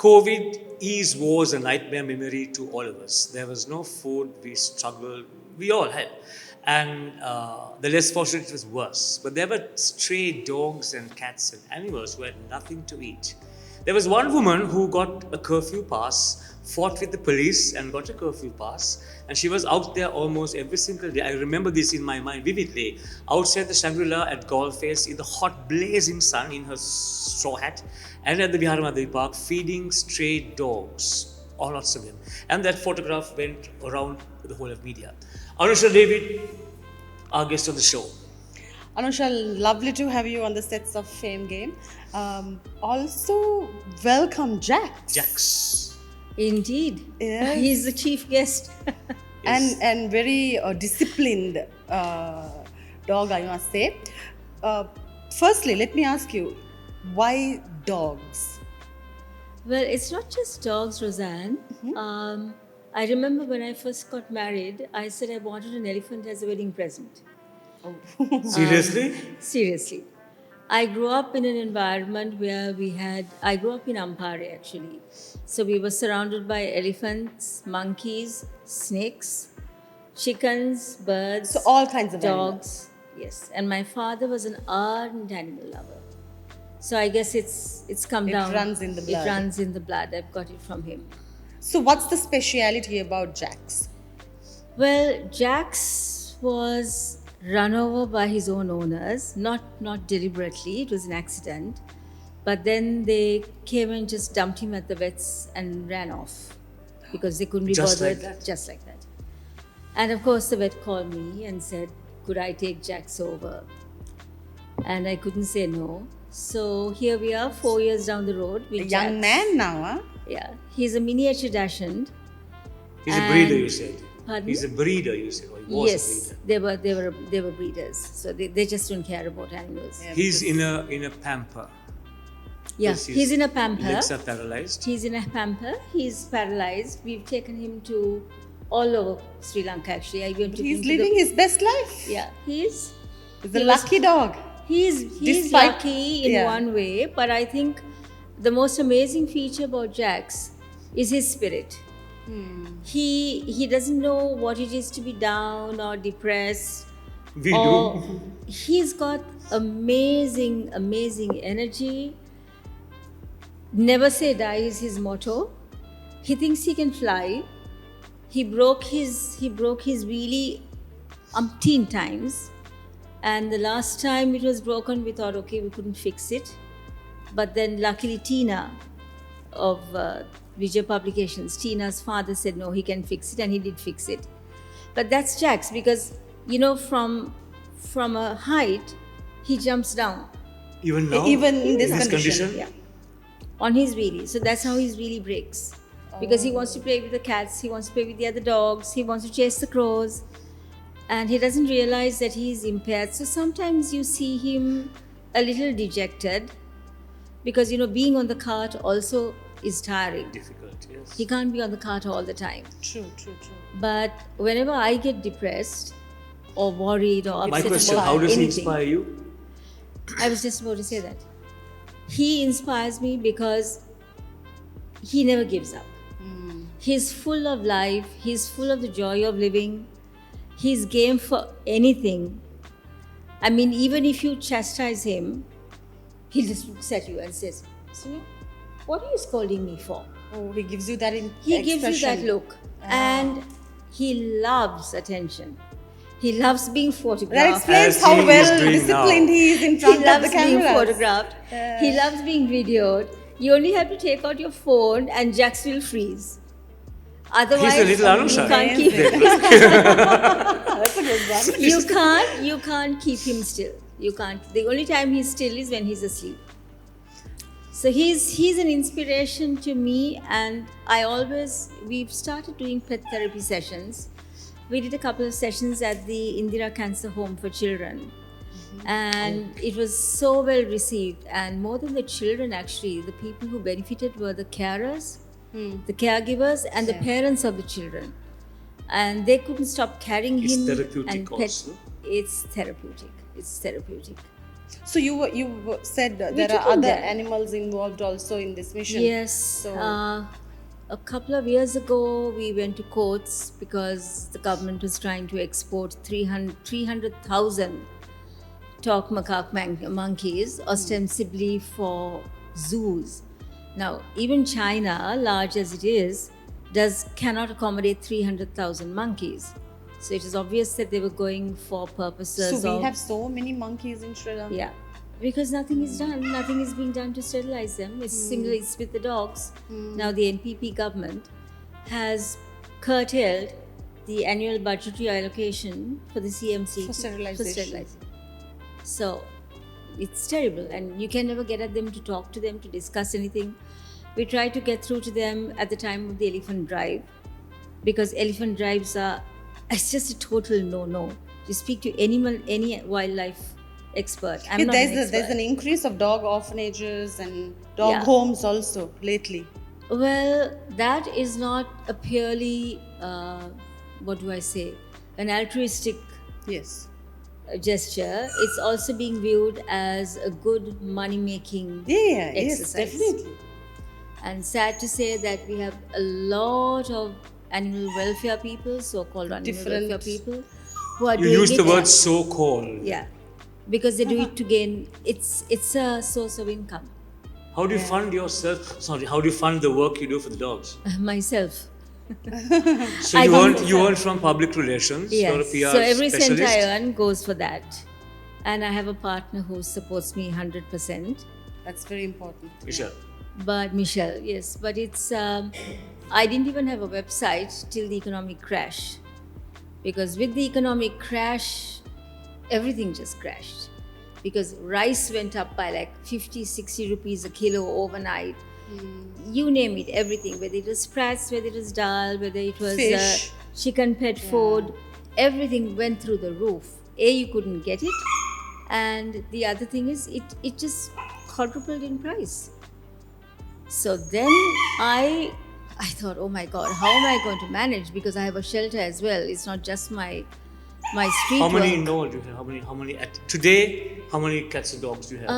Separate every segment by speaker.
Speaker 1: COVID was a nightmare memory to all of us. There was no food, we struggled, we all had. And the less fortunate it was worse. But there were stray dogs and cats and animals who had nothing to eat. There was one woman who got a curfew pass, fought with the police and got a curfew pass, and she was out there almost every single day. I remember this in my mind vividly. Outside the Shangri-La at Golf Face in the hot blazing sun in her straw hat, and at the Viharamadavi Park feeding stray dogs, all lots of them. And that photograph went around the whole of media. Anusha David, our guest on the show.
Speaker 2: Anusha, lovely to have you on the sets of Fame Game. Also, welcome Jax.
Speaker 1: Jax.
Speaker 3: Indeed.
Speaker 2: Yes.
Speaker 3: He's the chief guest.
Speaker 1: Yes.
Speaker 2: And very disciplined dog, I must say. Firstly, let me ask you, why dogs?
Speaker 3: Well, it's not just dogs, Roseanne. I remember when I first got married, I said I wanted an elephant as a wedding present.
Speaker 1: Seriously?
Speaker 3: Seriously. I grew up in an environment where I grew up in Ampare actually. So we were surrounded by elephants, monkeys, snakes, chickens, birds,
Speaker 2: So all kinds of
Speaker 3: dogs. Yes. And my father was an ardent animal lover. So I guess it's come down.
Speaker 2: It runs in the blood.
Speaker 3: It runs in the blood. I've got it from him.
Speaker 2: So what's the speciality about Jax?
Speaker 3: Well, Jax was run over by his own owners, not deliberately, it was an accident. But then they came and just dumped him at the vets and ran off because they couldn't be
Speaker 1: Just
Speaker 3: bothered.
Speaker 1: like that?
Speaker 3: Just like that. And of course, the vet called me and said, could I take Jax over? And I couldn't say no. So here we are, 4 years down the road with
Speaker 2: A young
Speaker 3: Jax.
Speaker 2: man now, huh?
Speaker 3: Yeah, he's a miniature Dachshund.
Speaker 1: He's a breeder,
Speaker 3: And-
Speaker 1: you said.
Speaker 3: Pardon?
Speaker 1: He's a breeder, you said. Or he was
Speaker 3: Yes,
Speaker 1: a breeder.
Speaker 3: they were breeders, so they just don't care about animals.
Speaker 2: Yeah.
Speaker 1: He's in a pamper.
Speaker 3: Yeah,
Speaker 1: Yes,
Speaker 3: he's in a pamper.
Speaker 1: Legs are paralyzed.
Speaker 3: He's in a pamper. He's paralyzed. We've taken him to all over Sri Lanka. Actually, I went to.
Speaker 2: He's living his best life.
Speaker 3: Yeah, he's
Speaker 2: He's a
Speaker 3: he was-
Speaker 2: lucky dog.
Speaker 3: He's
Speaker 2: Despite-
Speaker 3: lucky in
Speaker 2: yeah.
Speaker 3: one way, but I think the most amazing feature about Jax is his spirit. He doesn't know what it is to be down or depressed.
Speaker 1: We
Speaker 3: or
Speaker 1: do.
Speaker 3: He's got amazing energy. Never say die is his motto. He thinks he can fly. He broke his wheelie umpteen times, and the last time it was broken, we thought, okay, we couldn't fix it. But then luckily Tina of Vijay Publications, Tina's father said no, he can fix it, and he did fix it. But that's Jax, because from a height he jumps down
Speaker 1: Even now?
Speaker 2: Even in this
Speaker 1: this
Speaker 2: condition.
Speaker 1: condition?
Speaker 3: yeah, on his wheelie. So that's how his wheelie breaks. Because he wants to play with the cats, he wants to play with the other dogs, he wants to chase the crows, and he doesn't realize that he's impaired. So sometimes you see him a little dejected because being on the cart also is tiring.
Speaker 1: Difficult, yes.
Speaker 3: He can't be on the cart all the time.
Speaker 2: True.
Speaker 3: But whenever I get depressed or worried or
Speaker 1: My
Speaker 3: upset
Speaker 1: question,
Speaker 3: about
Speaker 1: how does he
Speaker 3: anything,
Speaker 1: inspire you?
Speaker 3: I was just about to say that. He inspires me because he never gives up. He's full of life, he's full of the joy of living, he's game for anything. I mean, even if you chastise him, he just looks at you and says, what are you scolding me for?
Speaker 2: Oh, he gives you that
Speaker 3: He gives you that
Speaker 2: expression.
Speaker 3: look. And he loves attention. He loves being
Speaker 2: That
Speaker 3: photographed.
Speaker 2: explains
Speaker 1: As
Speaker 2: how
Speaker 1: he is
Speaker 2: well
Speaker 1: doing
Speaker 2: disciplined
Speaker 1: now.
Speaker 2: he is in
Speaker 3: He
Speaker 2: front of
Speaker 3: loves
Speaker 2: the
Speaker 3: being
Speaker 2: camera.
Speaker 3: photographed. He loves being videoed. You only have to take out your phone and Jax will freeze. Otherwise,
Speaker 1: He's a little
Speaker 3: you
Speaker 1: Anusha.
Speaker 3: can't keep
Speaker 2: That's a good one.
Speaker 3: you can't keep him still. You can't. The only time he's still is when he's asleep. So he's an inspiration to me, and we've started doing pet therapy sessions. We did a couple of sessions at the Indira Cancer Home for Children. And it was so well received. And more than the children, actually, the people who benefited were the carers, the caregivers, and the parents of the children. And they couldn't stop carrying
Speaker 1: It's
Speaker 3: him.
Speaker 1: therapeutic
Speaker 3: and
Speaker 1: also.
Speaker 3: It's therapeutic. It's therapeutic.
Speaker 2: So you said there
Speaker 3: took
Speaker 2: are
Speaker 3: him
Speaker 2: other
Speaker 3: there.
Speaker 2: animals involved also in this mission.
Speaker 3: Yes.
Speaker 2: So
Speaker 3: A couple of years ago, we went to courts because the government was trying to export 300,000 talk macaque monkeys, ostensibly for zoos. Now, even China, large as it is, cannot accommodate 300,000 monkeys. So it is obvious that they were going for purposes
Speaker 2: we
Speaker 3: of
Speaker 2: have so many monkeys in Sri Lanka.
Speaker 3: yeah, because nothing is done. Nothing is being done to sterilize them. It's with the dogs. Now the NPP government has curtailed the annual budgetary allocation for the CMC
Speaker 2: For sterilization.
Speaker 3: So it's terrible, and you can never get at them to talk to them to discuss anything. We try to get through to them at the time of the elephant drive, because elephant drives are it's just a total no. You speak to any wildlife expert. I'm not an expert.
Speaker 2: There's an increase of dog orphanages and dog
Speaker 3: Yeah.
Speaker 2: homes also lately.
Speaker 3: Well, that is not a purely, what do I say, an altruistic
Speaker 2: Yes.
Speaker 3: gesture. It's also being viewed as a good money making
Speaker 2: Yeah, yes,
Speaker 3: exercise.
Speaker 2: definitely.
Speaker 3: And sad to say that we have a lot of animal welfare people, so-called animal
Speaker 2: Different-
Speaker 3: welfare people, who are
Speaker 1: You
Speaker 3: doing
Speaker 1: use
Speaker 3: it.
Speaker 1: the word so-called.
Speaker 3: Yeah, because they do it to gain. It's a source of income.
Speaker 1: How do you fund yourself? Sorry, how do you fund the work you do for the dogs?
Speaker 3: Myself.
Speaker 1: So
Speaker 3: I
Speaker 1: you
Speaker 3: don't-
Speaker 1: earn from public relations.
Speaker 3: Yes.
Speaker 1: You're a PR
Speaker 3: So every cent
Speaker 1: specialist.
Speaker 3: I earn goes for that, and I have a partner who supports me 100%.
Speaker 2: That's very important.
Speaker 1: Michelle.
Speaker 3: But Michelle, yes, but it's I didn't even have a website till the economic crash, because with the economic crash, everything just crashed, because rice went up by like 50-60 rupees a kilo overnight. You name it, everything, whether it was sprats, whether it was dal, whether it was
Speaker 2: Fish.
Speaker 3: chicken pet food, everything went through the roof. You couldn't get it, and the other thing is it just quadrupled in price. So then I thought, oh my God, how am I going to manage? Because I have a shelter as well. It's not just my street
Speaker 1: How many
Speaker 3: work.
Speaker 1: in all do you have? How many today? How many cats and dogs do you have?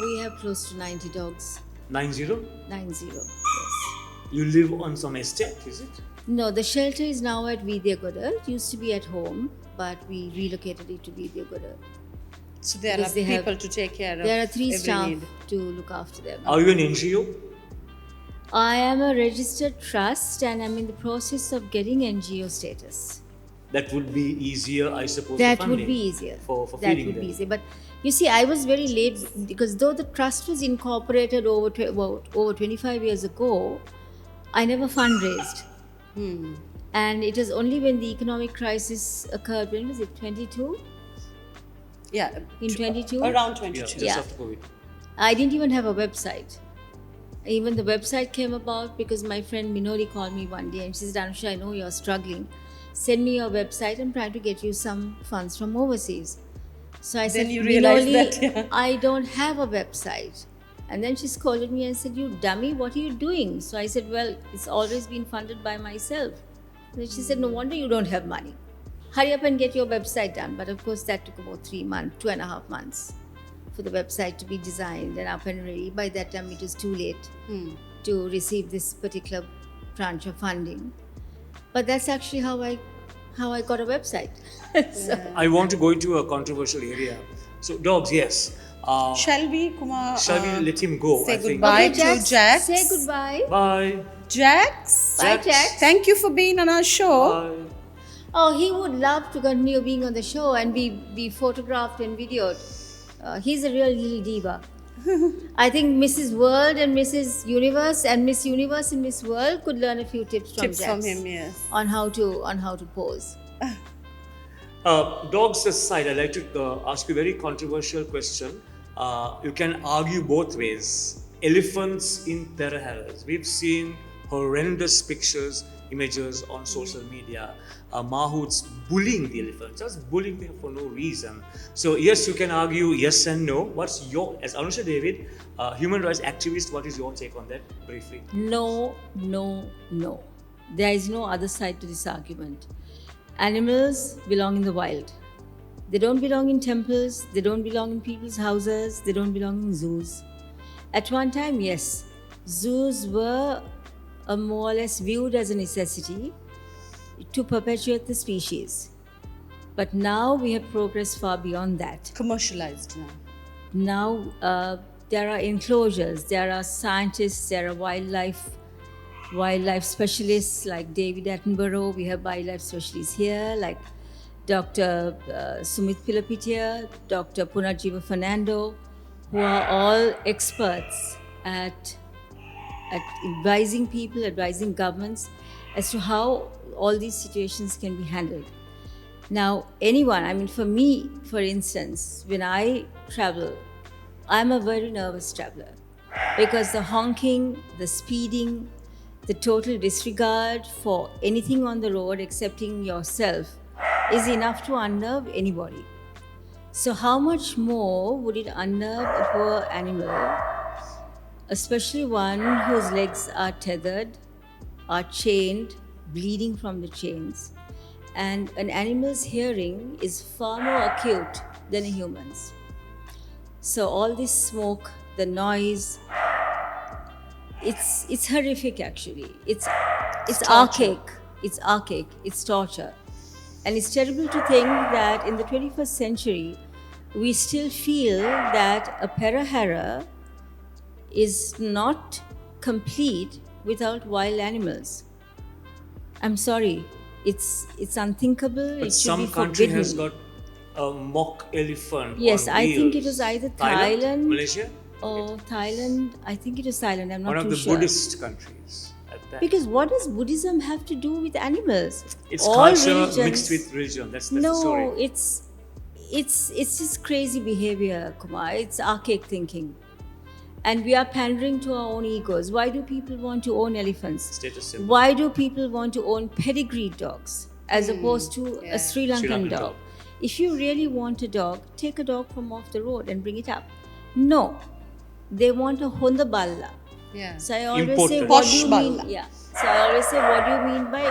Speaker 3: We have close to 90 dogs.
Speaker 1: 90?
Speaker 3: 90, yes.
Speaker 1: You live on some estate, is it?
Speaker 3: No, the shelter is now at Vidyagoda. It used to be at home, but we relocated it to Vidyagoda.
Speaker 2: So there
Speaker 3: Because
Speaker 2: are
Speaker 3: they have-
Speaker 2: people to take care of.
Speaker 3: There are 3
Speaker 2: every
Speaker 3: staff
Speaker 2: need.
Speaker 3: to look after them.
Speaker 1: Are you an NGO?
Speaker 3: I am a registered trust, and I'm in the process of getting NGO status.
Speaker 1: That would be easier, I suppose.
Speaker 3: That
Speaker 1: for
Speaker 3: would
Speaker 1: funding,
Speaker 3: be easier.
Speaker 1: for
Speaker 3: That
Speaker 1: feeding
Speaker 3: would
Speaker 1: them.
Speaker 3: be easier. But you see, I was very late because though the trust was incorporated over 25 years ago, I never fundraised. And it was only when the economic crisis occurred, when was it, 22?
Speaker 2: Yeah.
Speaker 3: In 22?
Speaker 2: Around
Speaker 1: Yeah,
Speaker 2: 22.
Speaker 1: just
Speaker 3: Yeah.
Speaker 1: after COVID.
Speaker 3: I didn't even have a website. Even the website came about because my friend Minori called me one day and she said, Anusha, I know you're struggling. Send me your website. I'm trying to get you some funds from overseas. So I said,
Speaker 2: you realized
Speaker 3: Minoli,
Speaker 2: that, yeah.
Speaker 3: I don't have a website. And then she scolded me and said, you dummy, what are you doing? So I said, well, it's always been funded by myself. And then she said, no wonder you don't have money. Hurry up and get your website done. But of course, that took about 3 months, 2.5 months for the website to be designed and up and ready. By that time, it was too late to receive this particular tranche of funding. But that's actually how I got a website. So,
Speaker 1: I want to go into a controversial area. So dogs, yes.
Speaker 2: Shall we, Kumar?
Speaker 1: Shall we let him go?
Speaker 2: say
Speaker 1: I think.
Speaker 2: goodbye to Jax?
Speaker 3: Say goodbye.
Speaker 1: Bye.
Speaker 2: Jax?
Speaker 3: Bye, Jax.
Speaker 2: Thank you for being on our show.
Speaker 1: Bye.
Speaker 3: Oh, he would love to continue being on the show and be photographed and videoed. He's a real little diva. I think Mrs. World and Mrs. Universe and Miss Universe and Miss World could learn a few tips from
Speaker 2: Tips from
Speaker 3: Jax
Speaker 2: him, yes.
Speaker 3: on how to pose.
Speaker 1: Dogs aside, I'd like to ask you a very controversial question. You can argue both ways. Elephants in Terraharas. We've seen horrendous pictures, images on social media. Mahouts bullying the elephants, just bullying them for no reason. So yes, you can argue yes and no. What's your, as Anusha David, human rights activist, what is your take on that briefly?
Speaker 3: No. There is no other side to this argument. Animals belong in the wild. They don't belong in temples, they don't belong in people's houses, they don't belong in zoos. At one time, yes, zoos were more or less viewed as a necessity to perpetuate the species. But now we have progressed far beyond that.
Speaker 2: Commercialized now.
Speaker 3: Now there are enclosures, there are scientists, there are wildlife specialists like David Attenborough. We have wildlife specialists here like Dr. Sumit Pilapitia, Dr. Punarjiva Fernando, who are all experts at advising people, advising governments as to how all these situations can be handled. Now, anyone, I mean, for me, for instance, when I travel, I'm a very nervous traveler because the honking, the speeding, the total disregard for anything on the road excepting yourself is enough to unnerve anybody. So, how much more would it unnerve a poor animal, especially one whose legs are tethered, are chained, bleeding from the chains? And an animal's hearing is far more acute than a human's. So all this smoke, the noise, it's horrific actually. It's archaic. It's archaic. It's torture. And it's terrible to think that in the 21st century, we still feel that a Perahera is not complete without wild animals. I'm sorry. It's unthinkable.
Speaker 1: But
Speaker 3: it should
Speaker 1: some
Speaker 3: be
Speaker 1: country
Speaker 3: forbidden.
Speaker 1: has got a mock elephant.
Speaker 3: Yes,
Speaker 1: on
Speaker 3: I think it
Speaker 1: wheels.
Speaker 3: was either Thailand
Speaker 1: Malaysia,
Speaker 3: or Thailand. I think it was Thailand. I'm not
Speaker 1: one of
Speaker 3: too
Speaker 1: the
Speaker 3: sure.
Speaker 1: Buddhist countries. At that.
Speaker 3: Because what does Buddhism have to do with animals?
Speaker 1: It's
Speaker 3: All
Speaker 1: culture
Speaker 3: religions-
Speaker 1: mixed with religion. That's the
Speaker 3: No,
Speaker 1: story.
Speaker 3: it's just crazy behavior, Kumar. It's archaic thinking. And we are pandering to our own egos. Why do people want to own elephants?
Speaker 1: Status symbol.
Speaker 3: Why do people want to own pedigreed dogs as opposed to
Speaker 2: yeah.
Speaker 3: a Sri Lankan
Speaker 1: Sri Lankan
Speaker 3: dog?
Speaker 1: dog.
Speaker 3: If you really want a dog, take a dog from off the road and bring it up. No, they want a Honda Balla.
Speaker 2: Yeah.
Speaker 3: So I always
Speaker 1: Imported.
Speaker 3: say, what do
Speaker 2: Posh
Speaker 3: you
Speaker 2: Balla.
Speaker 3: mean? Yeah. So I always say, what do you mean by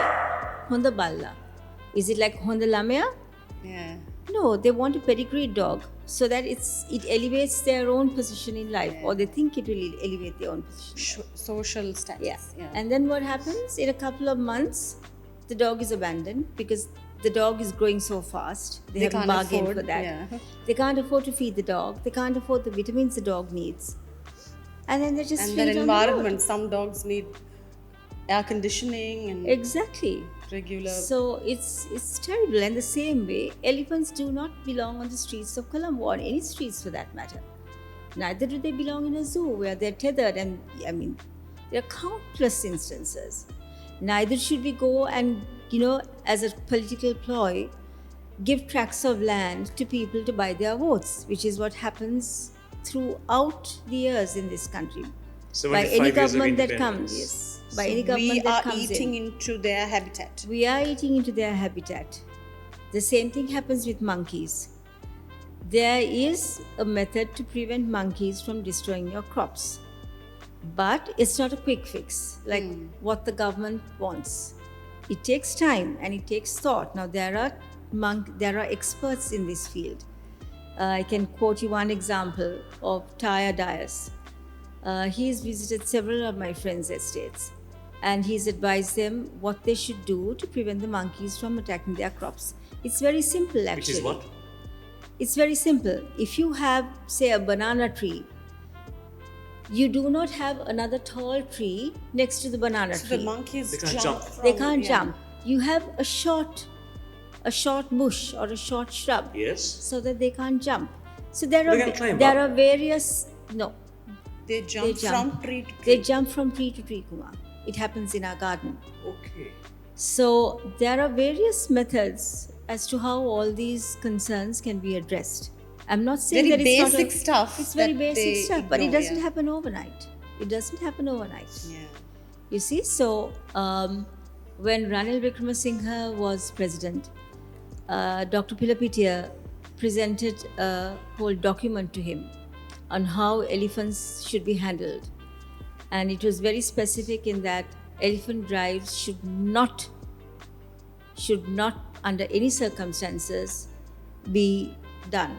Speaker 3: Honda Balla? Is it like Honda Lamea?
Speaker 2: Yeah.
Speaker 3: No, they want a pedigreed dog so that it elevates their own position in life, or they think it will elevate their own position.
Speaker 2: Social status.
Speaker 3: Yeah. And then what happens? In a couple of months, the dog is abandoned because the dog is growing so fast. They haven't
Speaker 2: can't
Speaker 3: bargained
Speaker 2: afford,
Speaker 3: for that.
Speaker 2: yeah.
Speaker 3: They can't afford to feed the dog. They can't afford the vitamins the dog needs. And then they just
Speaker 2: And
Speaker 3: feed
Speaker 2: their
Speaker 3: it on the road.
Speaker 2: environment. Some dogs need air conditioning and
Speaker 3: Exactly.
Speaker 2: regular.
Speaker 3: So it's terrible. And the same way, elephants do not belong on the streets of Colombo or any streets for that matter. Neither do they belong in a zoo where they're tethered. And I mean, there are countless instances. Neither should we go and, as a political ploy, give tracts of land to people to buy their votes, which is what happens throughout the years in this country. By
Speaker 1: 75
Speaker 3: any
Speaker 1: years of
Speaker 3: government that comes,
Speaker 1: independence.
Speaker 3: yes. By
Speaker 2: So
Speaker 3: any government
Speaker 2: we
Speaker 3: that
Speaker 2: are
Speaker 3: comes
Speaker 2: eating
Speaker 3: in.
Speaker 2: into their habitat.
Speaker 3: We are eating into their habitat. The same thing happens with monkeys. There is a method to prevent monkeys from destroying your crops. But it's not a quick fix like what the government wants. It takes time and it takes thought. Now there are experts in this field. I can quote you one example of Taya Dias. He's visited several of my friends' estates and he's advised them what they should do to prevent the monkeys from attacking their crops. It's very simple actually.
Speaker 1: Which is what?
Speaker 3: It's very simple. If you have, say, a banana tree, you do not have another tall tree next to the banana
Speaker 2: So
Speaker 3: tree.
Speaker 2: the monkeys
Speaker 1: They can't
Speaker 2: jump.
Speaker 1: jump.
Speaker 3: They
Speaker 2: from-
Speaker 3: can't
Speaker 2: yeah.
Speaker 3: jump. You have a short bush or a short shrub
Speaker 1: Yes.
Speaker 3: so that they can't jump. So there
Speaker 1: They can climb
Speaker 3: there
Speaker 1: up.
Speaker 3: are various
Speaker 2: They
Speaker 3: They
Speaker 2: jump
Speaker 3: jump.
Speaker 2: from tree to tree.
Speaker 3: they jump from tree to tree, Kumar. It happens in our garden.
Speaker 1: Okay.
Speaker 3: So there are various methods as to how all these concerns can be addressed. I'm not saying
Speaker 2: Very
Speaker 3: that it's
Speaker 2: basic
Speaker 3: not
Speaker 2: stuff
Speaker 3: It's very
Speaker 2: that
Speaker 3: basic
Speaker 2: they
Speaker 3: stuff, but it
Speaker 2: ignore,
Speaker 3: doesn't
Speaker 2: yeah.
Speaker 3: happen overnight. It doesn't happen overnight.
Speaker 2: Yeah.
Speaker 3: You see, so when Ranil Wickremesinghe was president, Dr. Pilapitia presented a whole document to him on how elephants should be handled. And it was very specific in that elephant drives should not under any circumstances be done.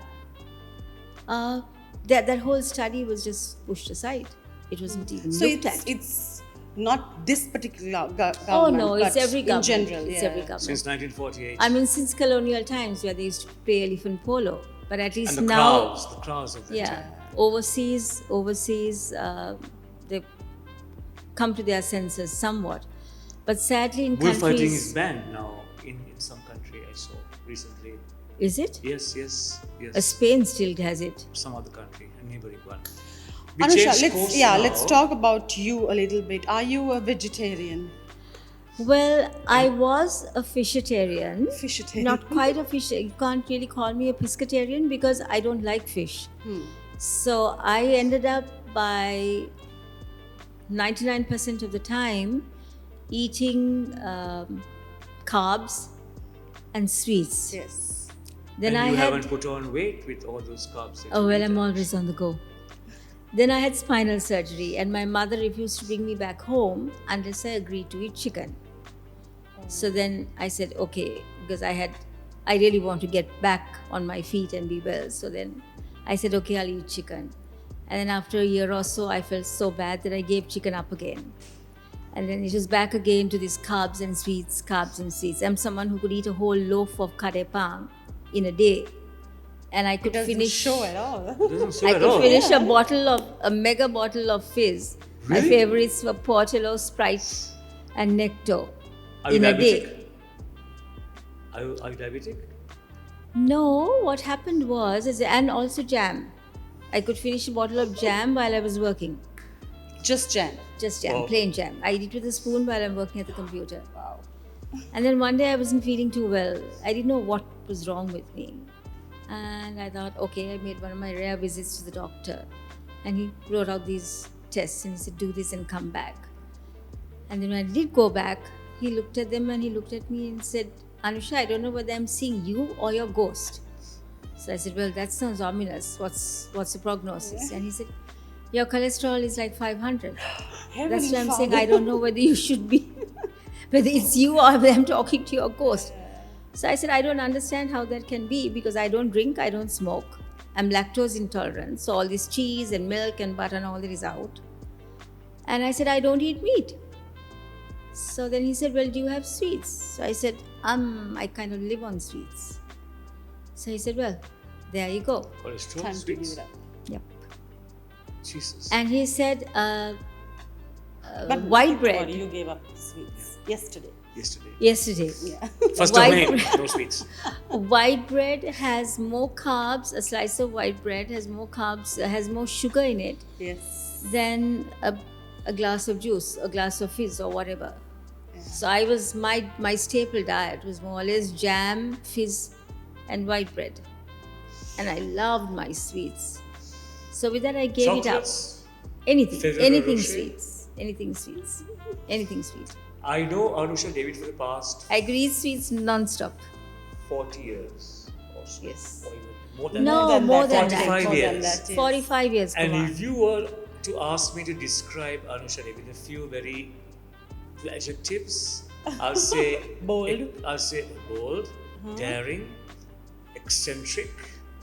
Speaker 3: That whole study was just pushed aside. It wasn't even
Speaker 2: So
Speaker 3: looked at.
Speaker 2: it's not this particular government.
Speaker 3: Oh no, it's
Speaker 2: but
Speaker 3: every government.
Speaker 2: In general,
Speaker 3: It's
Speaker 2: yeah.
Speaker 3: every government.
Speaker 1: Since 1948.
Speaker 3: I mean, since colonial times where they used to play elephant polo, but at least
Speaker 1: and the
Speaker 3: now,
Speaker 1: crowds of that
Speaker 3: yeah,
Speaker 1: time.
Speaker 3: overseas, they come to their senses somewhat. But sadly, in
Speaker 1: Bullfighting
Speaker 3: countries,
Speaker 1: is banned now in some country, I saw recently.
Speaker 3: is it?
Speaker 1: Yes.
Speaker 3: Spain still has it.
Speaker 1: Some other country, a neighboring one.
Speaker 2: Anusha,
Speaker 1: now.
Speaker 2: let's talk about you a little bit. Are you a vegetarian?
Speaker 3: Well, I was a fishitarian.
Speaker 2: Fishitarian.
Speaker 3: Not quite a fish. You can't really call me a pescatarian because I don't like fish. So I ended up by 99% of the time eating carbs and sweets.
Speaker 2: Yes.
Speaker 3: Then
Speaker 1: and
Speaker 3: I
Speaker 1: you
Speaker 3: had.
Speaker 1: haven't put on weight with all those carbs. that
Speaker 3: Oh,
Speaker 1: you
Speaker 3: well,
Speaker 1: eat.
Speaker 3: I'm always on the go. Then I had spinal surgery, and my mother refused to bring me back home unless I agreed to eat chicken. So then I said, okay, because I really want to get back on my feet and be well. So then I said, okay, I'll eat chicken. And then after a year or so, I felt so bad that I gave chicken up again. And then it was back again to these carbs and sweets, carbs and sweets. I'm someone who could eat a whole loaf of kare pang in a day. And I could
Speaker 2: Doesn't
Speaker 3: finish.
Speaker 2: show at all.
Speaker 1: It doesn't show
Speaker 3: I
Speaker 1: at
Speaker 3: could
Speaker 1: all.
Speaker 3: finish a mega bottle of fizz. My
Speaker 1: Really?
Speaker 3: favorites were Portillo, Sprite, and Necto
Speaker 1: Are you
Speaker 3: in a
Speaker 1: diabetic?
Speaker 3: day.
Speaker 1: Are you diabetic?
Speaker 3: No, what happened was, and also jam. I could finish a bottle of jam while I was working.
Speaker 2: Just jam.
Speaker 3: Just jam,
Speaker 1: Wow.
Speaker 3: plain jam. I eat it with a spoon while I'm working at the computer.
Speaker 2: Wow.
Speaker 3: And then one day I wasn't feeling too well. I didn't know what was wrong with me. And I thought, okay, I made one of my rare visits to the doctor. And he wrote out these tests and he said, do this and come back. And then when I did go back, he looked at them and he looked at me and said, Anusha, I don't know whether I'm seeing you or your ghost. So I said, well, that sounds ominous. What's the prognosis? And he said, your cholesterol is like 500. That's why I'm saying I don't know whether you should be, whether it's you or whether I'm talking to your ghost. So I said, I don't understand how that can be because I don't drink, I don't smoke. I'm lactose intolerant. So all this cheese and milk and butter and all that is out. And I said, I don't eat meat. So then he said, well, do you have sweets? So I said, I kind of live on sweets. So he said, well, there you go.
Speaker 1: Cholesterol,
Speaker 2: Time to give
Speaker 1: sweets.
Speaker 2: it up.
Speaker 3: Yep.
Speaker 1: Jesus.
Speaker 3: And he said,
Speaker 2: But
Speaker 3: white bread.
Speaker 2: You gave up sweets yesterday.
Speaker 1: Yesterday.
Speaker 2: Yeah.
Speaker 1: First of
Speaker 3: White
Speaker 1: May,
Speaker 3: bread.
Speaker 1: no sweets.
Speaker 3: White bread has more carbs, a slice of white bread has more carbs, has more sugar in it
Speaker 2: Yes.
Speaker 3: than a glass of juice, a glass of fizz or whatever. So I was, my staple diet was more or less jam, fizz and white bread. And I loved my sweets. So with that I gave it up.
Speaker 1: Chocolates.
Speaker 3: Anything,
Speaker 1: Ferrero
Speaker 3: anything
Speaker 1: Rocher?
Speaker 3: sweets, anything sweets, anything sweet.
Speaker 1: I know Anusha David for the past
Speaker 3: I could eat sweets non-stop.
Speaker 1: 40 years or so.
Speaker 3: Yes.
Speaker 1: Or even more than
Speaker 3: No,
Speaker 1: that.
Speaker 3: more than
Speaker 1: 45
Speaker 3: that.
Speaker 2: More than
Speaker 1: years.
Speaker 2: that, yes.
Speaker 3: 45 years,
Speaker 1: And
Speaker 3: come on.
Speaker 1: if you were to ask me to describe Anusha Devi in a few very adjectives, I'll say
Speaker 2: Bold.
Speaker 1: I'll say bold, daring, eccentric,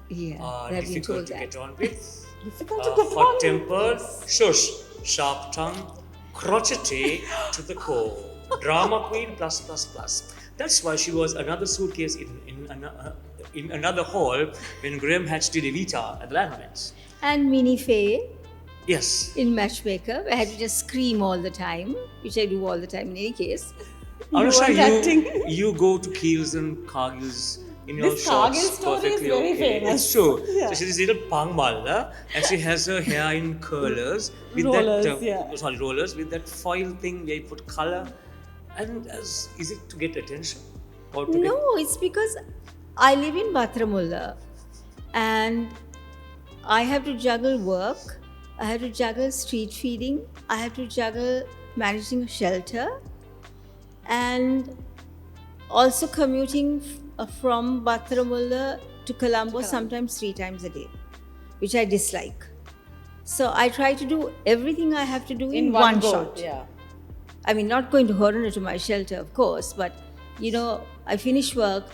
Speaker 3: Yeah, that you
Speaker 1: difficult
Speaker 3: told
Speaker 1: to
Speaker 3: that.
Speaker 1: get on with,
Speaker 2: Difficult to get on.
Speaker 1: hot-tempered, shush, sharp-tongued, crotchety to the core, drama queen plus plus plus. That's why she was another suitcase in another hall when Graham Hatch did Evita at the Lanolins.
Speaker 3: And Minnie Faye
Speaker 1: Yes.
Speaker 3: in Matchmaker, I had to just scream all the time, which I do all the time in any case.
Speaker 1: Anusha,
Speaker 2: weren't acting.
Speaker 1: you go to Kiels and Cargills in your
Speaker 2: This
Speaker 1: shots
Speaker 2: Cargill story is
Speaker 1: perfectly
Speaker 2: very
Speaker 1: okay.
Speaker 2: famous.
Speaker 1: It's true.
Speaker 2: Yeah.
Speaker 1: So she's a little pang malla and she has her hair in curlers with
Speaker 2: Rollers,
Speaker 1: that
Speaker 2: yeah.
Speaker 1: sorry, rollers with that foil thing where you put color. And is it to get attention? Or to
Speaker 3: No, it's because I live in Batramulla and I have to juggle work, I have to juggle street feeding, I have to juggle managing a shelter and also commuting from Batramulla to Colombo sometimes 3 times a day, which I dislike. So I try to do everything I have to do in one
Speaker 2: go.
Speaker 3: shot.
Speaker 2: Yeah.
Speaker 3: I mean, not going to Horner to my shelter, of course, but I finish work,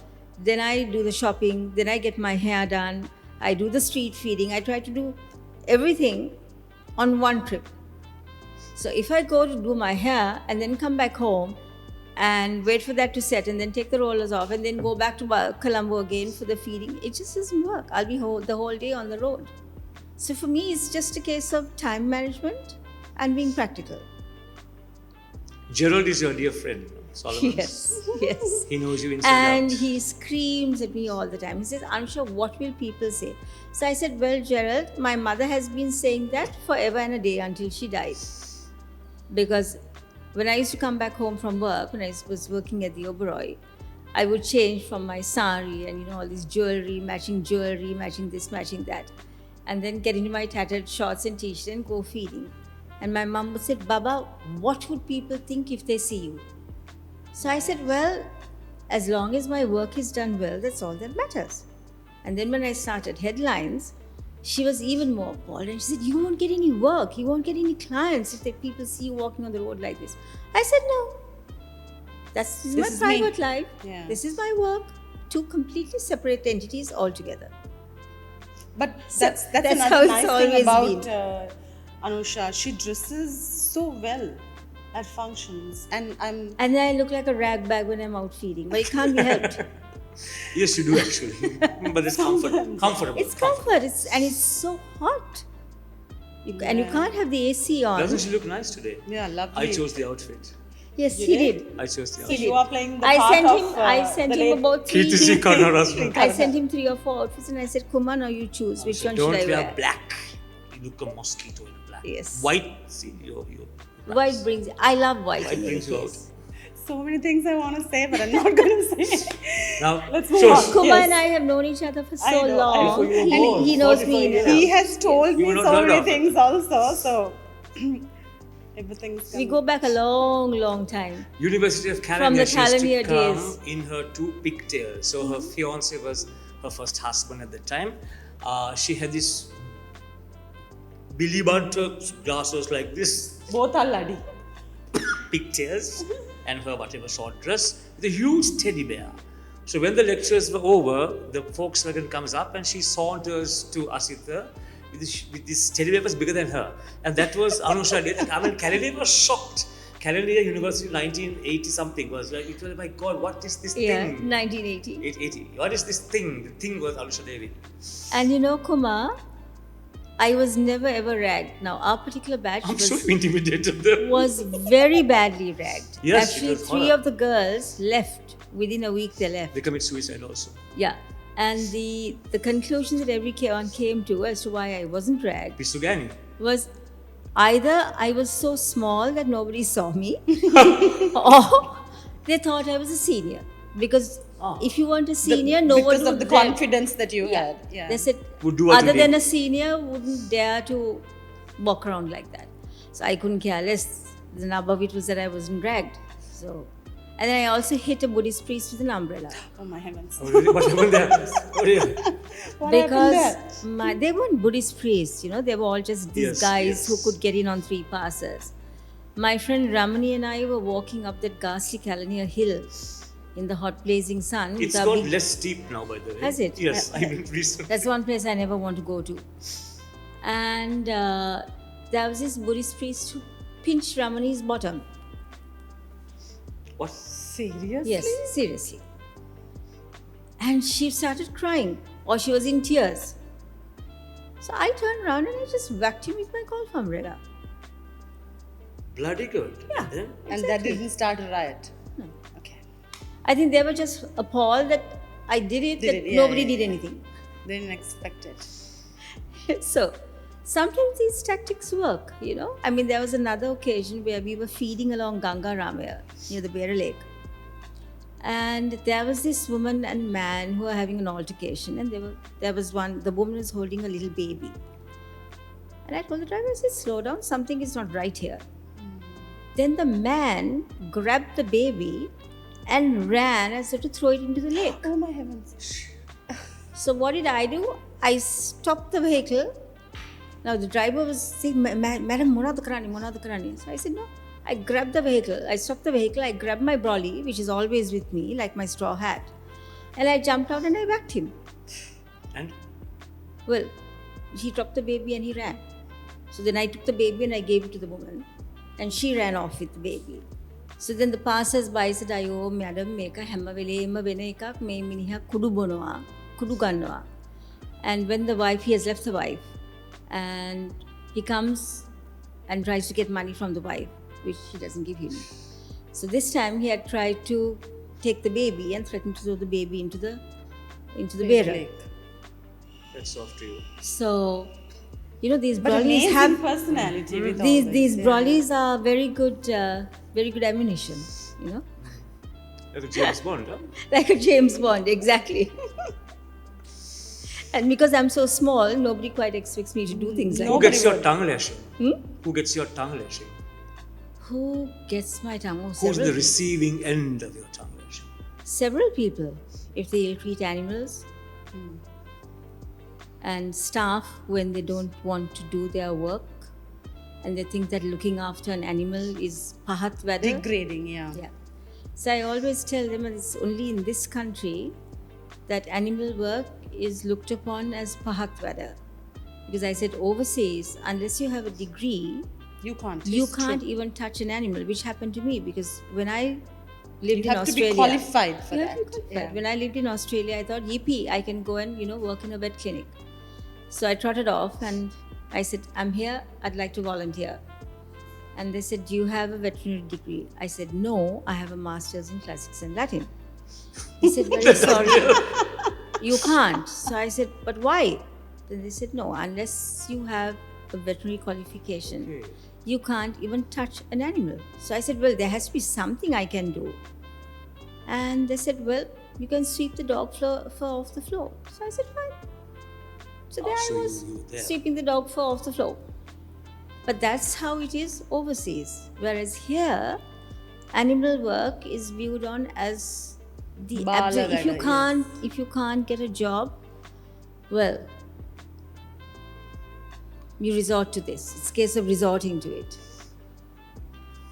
Speaker 3: then I do the shopping, then I get my hair done, I do the street feeding. I try to do everything on one trip. So if I go to do my hair and then come back home and wait for that to set and then take the rollers off and then go back to Colombo again for the feeding, it just doesn't work. I'll be the whole day on the road. So for me, it's just a case of time management and being practical.
Speaker 1: Gerald is your dear friend, Solomon.
Speaker 3: Yes.
Speaker 1: He knows you inside
Speaker 3: And
Speaker 1: out.
Speaker 3: he screams at me all the time. He says, Anusha, what will people say? So I said, well, Gerald, my mother has been saying that forever and a day until she died. Because when I used to come back home from work, when I was working at the Oberoi, I would change from my sari and all this jewelry, matching this, matching that. And then get into my tattered shorts and t-shirt and go feeding. And my mom would say, Baba, what would people think if they see you? So I said, well, as long as my work is done well, that's all that matters. And then when I started headlines, she was even more appalled and she said, you won't get any work, you won't get any clients if the people see you walking on the road like this. I said, no, this is my private life, this is my work, two completely separate entities altogether.
Speaker 2: But that's
Speaker 3: how
Speaker 2: another
Speaker 3: it's
Speaker 2: nice
Speaker 3: always
Speaker 2: thing about
Speaker 3: been.
Speaker 2: Anusha. She dresses so well at functions, and
Speaker 3: And then I look like a rag bag when I'm out feeding, but it can't be helped.
Speaker 1: Yes, you do actually. But it's comfortable.
Speaker 3: It's comfort, it's so hot. And you can't have the AC on.
Speaker 1: Doesn't she look nice today?
Speaker 2: Yeah, lovely.
Speaker 1: I chose the outfit.
Speaker 3: Yes, he did.
Speaker 1: I chose the
Speaker 2: So
Speaker 1: outfit.
Speaker 2: you are playing the
Speaker 3: I
Speaker 2: part
Speaker 3: sent
Speaker 2: of
Speaker 3: him. I sent
Speaker 2: the
Speaker 3: him
Speaker 2: late-
Speaker 3: about three.
Speaker 1: Kirti Karnara's husband.
Speaker 3: I sent him 3 or 4 outfits, and I said, Kumar, now you choose which one
Speaker 1: Don't
Speaker 3: should I
Speaker 1: wear
Speaker 3: wear.
Speaker 1: black. You look a mosquito in black.
Speaker 3: Yes.
Speaker 1: White, see, you
Speaker 3: White brings. I love white.
Speaker 1: White
Speaker 3: in any
Speaker 1: brings you
Speaker 3: case.
Speaker 2: So many things I want to say, but I'm not going to say.
Speaker 1: Now,
Speaker 2: Let's move
Speaker 1: sure.
Speaker 2: on.
Speaker 3: Kumar
Speaker 2: Yes.
Speaker 3: and I have known each other for
Speaker 2: I
Speaker 3: so
Speaker 2: know,
Speaker 3: long,
Speaker 1: I know.
Speaker 3: and he knows
Speaker 1: 45
Speaker 3: me.
Speaker 1: years.
Speaker 3: Now.
Speaker 2: He has told
Speaker 1: You
Speaker 2: me
Speaker 1: were
Speaker 2: so
Speaker 1: not
Speaker 2: many
Speaker 1: heard of
Speaker 2: things also. So everything's
Speaker 3: We go back a long, long time.
Speaker 1: University of
Speaker 3: From
Speaker 1: Canada,
Speaker 3: the
Speaker 1: she used
Speaker 3: Calamere
Speaker 1: to come
Speaker 3: days.
Speaker 1: in her 2 pigtails. So her fiance was her first husband at the time. She had this Billy Bunter glasses like this,
Speaker 2: both are laddy.
Speaker 1: pigtails, and her whatever short dress with a huge teddy bear. So when the lectures were over, the Volkswagen comes up and she saunters to Asita with this teddy bear was bigger than her. And that was Anusha did. I mean, Calamere was shocked. Calamere University 1980 something was like, it was, my God, what is this
Speaker 3: Yeah,
Speaker 1: thing?
Speaker 3: 1980.
Speaker 1: 880. What is this thing? The thing was Anusha Devi.
Speaker 3: And Kumar, I was never ever ragged. Now, our particular batch
Speaker 1: I'm so intimidated.
Speaker 3: was very badly ragged.
Speaker 1: Yes,
Speaker 3: Actually,
Speaker 1: it was
Speaker 3: 3
Speaker 1: horror.
Speaker 3: of the girls left. Within a week, they left.
Speaker 1: They commit suicide also.
Speaker 3: Yeah. And the conclusion that everyone came to as to why I wasn't ragged
Speaker 1: Pisugani.
Speaker 3: was either I was so small that nobody saw me, or they thought I was a senior. Because if you weren't a senior, no one
Speaker 2: because
Speaker 3: would
Speaker 2: of the
Speaker 3: dare-
Speaker 2: confidence that you had. Yeah.
Speaker 3: They said,
Speaker 1: Would do what
Speaker 3: other
Speaker 1: you
Speaker 3: than
Speaker 1: did.
Speaker 3: a senior, wouldn't dare to walk around like that. So I couldn't care less. The nub of it was that I wasn't dragged. So, and then I also hit a Buddhist priest with an umbrella.
Speaker 2: Oh my heavens.
Speaker 1: Oh, really? What happened there? Oh, yeah.
Speaker 2: What happened there?
Speaker 3: Because they weren't Buddhist priests, they were all just these
Speaker 1: Yes,
Speaker 3: guys
Speaker 1: yes.
Speaker 3: who could get in on 3 passes. My friend Ramani and I were walking up that ghastly Calamere hill in the hot blazing sun. with
Speaker 1: It's
Speaker 3: our
Speaker 1: got
Speaker 3: big-
Speaker 1: less steep now, by the way.
Speaker 3: Has it?
Speaker 1: Yes, I went recently.
Speaker 3: That's one place I never want to go to. And there was this Buddhist priest who pinched Ramani's bottom.
Speaker 1: What?
Speaker 2: Seriously?
Speaker 3: Yes, seriously. And she started crying, or she was in tears. So I turned around and I just whacked him with my golf umbrella.
Speaker 1: Bloody good.
Speaker 3: Yeah.
Speaker 1: And then?
Speaker 2: And that didn't start a riot?
Speaker 3: No.
Speaker 2: Okay.
Speaker 3: I think they were just appalled that I did it,
Speaker 2: Did
Speaker 3: that
Speaker 2: it, yeah,
Speaker 3: nobody
Speaker 2: yeah,
Speaker 3: did
Speaker 2: yeah.
Speaker 3: anything.
Speaker 2: They didn't expect it.
Speaker 3: So sometimes these tactics work, I mean, there was another occasion where we were feeding along Ganga Ramaya near the Bear Lake. And there was this woman and man who were having an altercation, and the woman was holding a little baby. And I told the driver, I said, slow down, something is not right here. Then the man grabbed the baby and ran as though to throw it into the lake.
Speaker 2: Oh my heavens.
Speaker 3: So what did I do? I stopped the vehicle. Now the driver was saying, Madam, Mona Karani. So I said, no. I grabbed the vehicle. I stopped the vehicle. I grabbed my brolly, which is always with me, like my straw hat. And I jumped out and I whacked him.
Speaker 1: And
Speaker 3: Well, he dropped the baby and he ran. So then I took the baby and I gave it to the woman. And she ran off with the baby. So then the passers-by said, "Ayo, madam, meka hamma velema vena ekak me miniha kudu bonawa, kudu gannawa." And when the wife, he has left the wife, and he comes and tries to get money from the wife, which she doesn't give him. So this time he had tried to take the baby and threatened to throw the baby into the barrel.
Speaker 2: Lake.
Speaker 1: that's off to you.
Speaker 3: So, you know, these
Speaker 2: But
Speaker 3: brawlies
Speaker 2: amazing
Speaker 3: have
Speaker 2: personality with all
Speaker 3: these
Speaker 2: this, yeah.
Speaker 3: brawlies are very good ammunition. You know,
Speaker 1: Like a James Bond, huh?
Speaker 3: like a James Bond, exactly. And because I'm so small, nobody quite expects me to do things like
Speaker 1: Who
Speaker 2: Nobody
Speaker 1: gets your
Speaker 2: would.
Speaker 1: tongue lashing?
Speaker 3: Hmm?
Speaker 1: Who gets your tongue lashing?
Speaker 3: Who gets my tongue? Oh,
Speaker 1: Who's
Speaker 3: several
Speaker 1: the
Speaker 3: people.
Speaker 1: receiving end of your tongue lashing?
Speaker 3: Several people, if they ill-treat animals, and staff when they don't want to do their work, and they think that looking after an animal is pahat vada.
Speaker 2: Degrading, yeah.
Speaker 3: Yeah. So I always tell them that it's only in this country that animal work is looked upon as pahat vada. Because I said overseas, unless you have a degree,
Speaker 2: You can't.
Speaker 3: you
Speaker 2: It's
Speaker 3: can't
Speaker 2: true.
Speaker 3: even touch an animal, which happened to me because when I lived
Speaker 2: You
Speaker 3: in
Speaker 2: have to
Speaker 3: Australia,
Speaker 2: be qualified for
Speaker 3: you
Speaker 2: that.
Speaker 3: have to be qualified.
Speaker 2: Yeah.
Speaker 3: When I lived in Australia, I thought, yippee, I can go and work in a vet clinic. So I trotted off and I said, I'm here, I'd like to volunteer. And they said, do you have a veterinary degree? I said, no, I have a master's in classics and Latin. He said, very sorry, you can't. So I said, but why? Then they said, no, unless you have a veterinary qualification, you can't even touch an animal. So I said, well, there has to be something I can do. And they said, well, you can sweep the dog fur off the floor. So I said, fine. So there
Speaker 1: so
Speaker 3: I
Speaker 1: you
Speaker 3: was,
Speaker 1: were there.
Speaker 3: sweeping the dog fur off the floor. But that's how it is overseas. Whereas here, animal work is viewed on as the
Speaker 2: Bala
Speaker 3: if you
Speaker 2: vada,
Speaker 3: can't if you can't get a job, well, you resort to this. It's a case of resorting to it.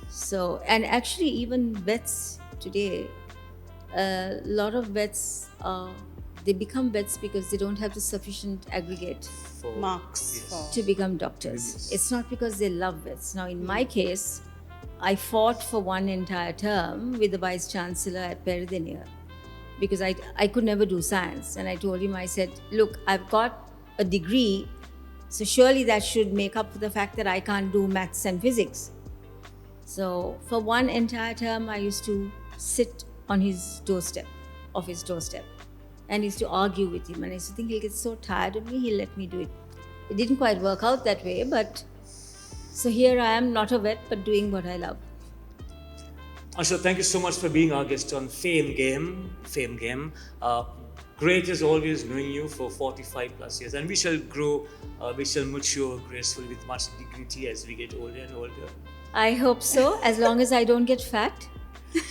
Speaker 3: So, and actually even vets today, a lot of vets they become vets because they don't have the sufficient aggregate
Speaker 1: For
Speaker 2: Marks for.
Speaker 3: to become doctors.
Speaker 1: Yes.
Speaker 3: It's not because they love vets. Now, in my case, I fought for one entire term with the vice chancellor at Peridenier because I could never do science. And I told him, I said, look, I've got a degree, so surely that should make up for the fact that I can't do maths and physics. So for one entire term, I used to sit on his doorstep, and used to argue with him. And I used to think he'll get so tired of me, he'll let me do it. It didn't quite work out that way, but so here I am, not a vet, but doing what I love.
Speaker 1: Asha, thank you so much for being our guest on Fame Game. Great as always knowing you for 45 plus years, and we shall grow, we shall mature gracefully with much dignity as we get older and older.
Speaker 3: I hope so, as long as I don't get fat.
Speaker 1: You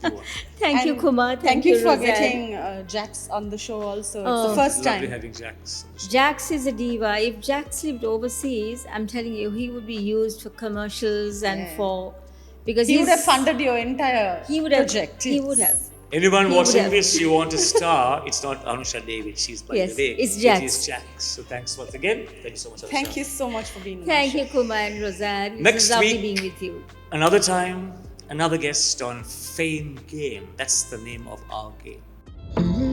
Speaker 1: are.
Speaker 3: Thank you,
Speaker 2: And
Speaker 3: Kumar.
Speaker 2: Thank you for
Speaker 3: Roseanne.
Speaker 2: getting Jax on the show also. It's
Speaker 3: Oh.
Speaker 2: the first
Speaker 1: Lovely
Speaker 2: time.
Speaker 1: having Jax.
Speaker 3: Jax is a diva. If Jax lived overseas, I'm telling you, he would be used for commercials and
Speaker 2: Yeah.
Speaker 3: for because
Speaker 2: He would
Speaker 3: he's-
Speaker 2: have funded your entire
Speaker 3: He would have.
Speaker 2: project.
Speaker 3: He
Speaker 2: yes.
Speaker 3: would have.
Speaker 1: Anyone
Speaker 3: He would
Speaker 1: watching
Speaker 3: have.
Speaker 1: this, you want a star, it's not Anusha David, she's by
Speaker 3: Yes,
Speaker 1: the way.
Speaker 3: it's
Speaker 1: It
Speaker 3: Jax.
Speaker 1: is Jax. So thanks once again. Thank you so much, Anusha.
Speaker 2: Thank you so much for being on
Speaker 3: Thank
Speaker 2: our
Speaker 3: you,
Speaker 2: show.
Speaker 3: Kumar and Roseanne. It
Speaker 1: Next
Speaker 3: was lovely
Speaker 1: week-
Speaker 3: being with you.
Speaker 1: Another time, another guest on Fame Game. That's the name of our game.